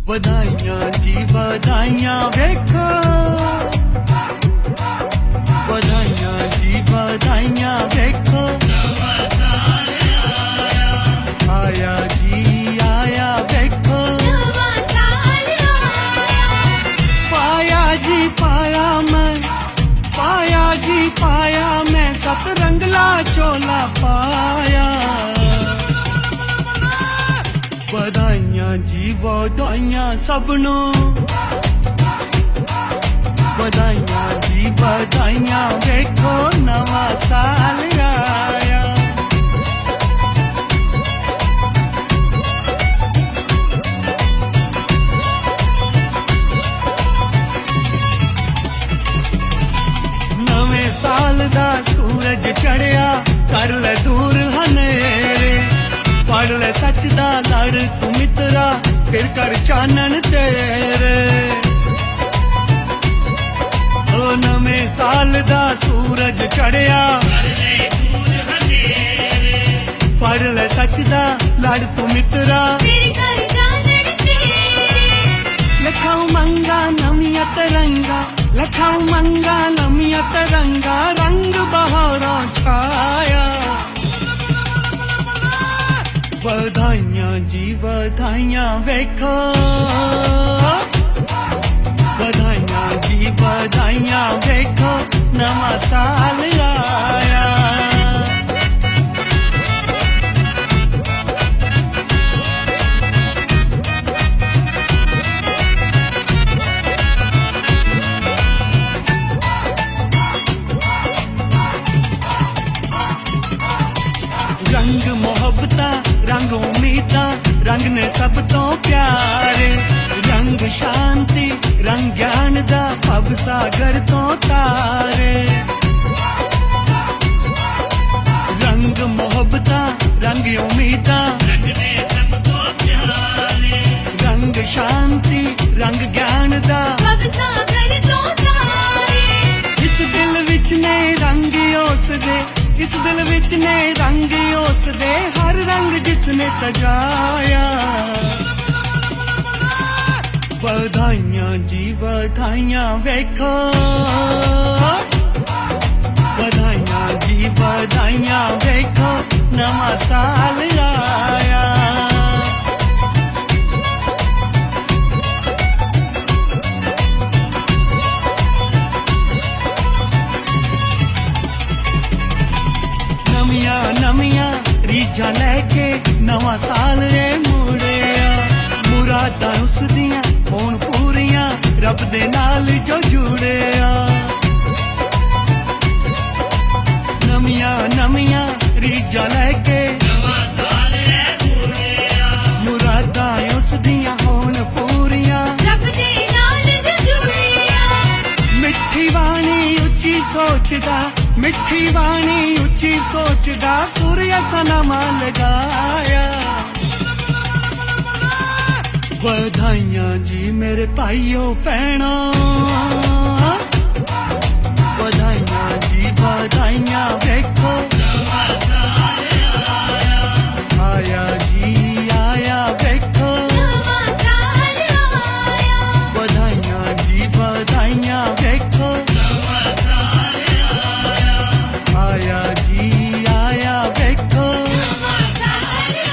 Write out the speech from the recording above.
ਵਧਾਈਆਂ ਜੀ ਵਧਾਈਆਂ ਵੇਖੋ, ਵਧਾਈਆਂ ਜੀ ਵਧਾਈਆਂ ਵੇਖੋ, ਨਵਾਂ ਸਾਲ ਆਇਆ ਜੀ ਆਇਆ ਵੇਖੋ, ਨਵਾਂ ਸਾਲ ਆਇਆ। ਪਾਇਆ ਜੀ ਪਾਇਆ ਮੈਂ ਸਤ ਰੰਗਲਾ ਚੋਲਾ ਪਾਇਆ। ਵਧਾਈਆਂ ਜੀ ਵਧਾਈਆਂ ਸਭ ਨੂੰ, ਵਧਾਈਆਂ ਜੀ ਵਧਾਈਆਂ ਵੇਖੋ, ਨਵਾਂ ਸਾਲ ਆਇਆ। ਨਵੇਂ ਸਾਲ ਦਾ ਸੂਰਜ ਚੜਿਆ, ਕਰ ਲੈ ਦੂਰ ਹਨੇਰੇ, ਫੜ ਲੈ ਸੱਚ ਦਾ ਲੜ ਤੂੰ ਮਿੱਤਰਾ, ਫਿਰ ਕਰ ਚਾਨਣ ਤੇਰੇ। ਓ ਨਵੇਂ ਸਾਲ ਦਾ ਸੂਰਜ ਚੜਿਆ, ਫੜ ਲੈ ਸੱਚ ਦਾ ਲੜ ਤੂੰ ਮਿੱਤਰਾ, ਫਿਰ ਕਰ ਚਾਨਣ ਤੇਰੇ। ਲੱਖਾਂ ਉਮੰਗਾਂ ਨਵੀਆਂ ਤਰੰਗਾਂ, ਲੱਖਾਂ ਉਮੰਗਾਂ ਨਵੀਆਂ ਤਰੰਗਾਂ, ਰੰਗ ਬਹਾਰਾਂ ਛਾਇਆ। ਵਧਾਈਆਂ ਜੀ ਵਧਾਈਆਂ ਵੇਖੋ, ਵਧਾਈਆਂ ਜੀ ਵਧਾਈਆਂ ਵੇਖੋ, ਨਵਾਂ ਸਾਲ ਆਇਆ। रंग मोहब्बतां रंग उम्मीदां, रंग ने सब तो प्यारे, रंग शांति रंग ज्ञान दा, भव सागर तो तारे। रंग मोहब्बतां रंग उम्मीदां, रंग ने सब तो प्यारे, रंग शांति रंग ज्ञान दा, भव सागर तो तारे। इस दिल विच ने रंग उस दे, इस दिल विच ने रंग उस दे, हर रंग जिसने सजाया। ਵਧਾਈਆਂ ਜੀ ਵਧਾਈਆਂ ਵੇਖੋ, ਵਧਾਈਆਂ ਜੀ ਵਧਾਈਆਂ ਵੇਖੋ, ਨਵਾਂ ਸਾਲ ਆਇਆ। ਨਵੀਆਂ ਰੀਝਾਂ ਲੈ ਕੇ ਨਵਾਂ ਸਾਲ ਏ ਮੁੜਿਆ, ਮੁਰਾਦਾਂ ਉਸ ਦੀਆਂ ਹੋਣ ਪੂਰੀਆਂ, ਰੱਬ ਦੇ ਨਾਲ ਜੋ ਜੁੜਿਆ। ਨਵੀਆਂ ਰੀਝਾਂ ਲੈ ਕੇ ਨਵਾਂ ਸਾਲ ਏ ਮੁੜਿਆ, ਮੁਰਾਦਾਂ ਉਸ ਦੀਆਂ ਹੋਣ ਪੂਰੀਆਂ, ਰੱਬ ਦੇ ਨਾਲ ਜੋ ਜੁੜਿਆ। ਮਿੱਠੀ ਬਾਣੀ ਉੱਚੀ ਸੋਚਦਾ, ਮਿੱਠੀ ਬਾਣੀ ਉੱਚੀ ਸੋਚਦਾ, ਸੂਰਿਆ ਸਨਮਾ ਲਗਾਇਆ। ਵਧਾਈਆਂ ਜੀ ਮੇਰੇ ਭਾਈਓ ਭੈਣੋ, ਵਧਾਈਆਂ ਜੀ ਵਧਾਈਆਂ ਵੇਖੋ,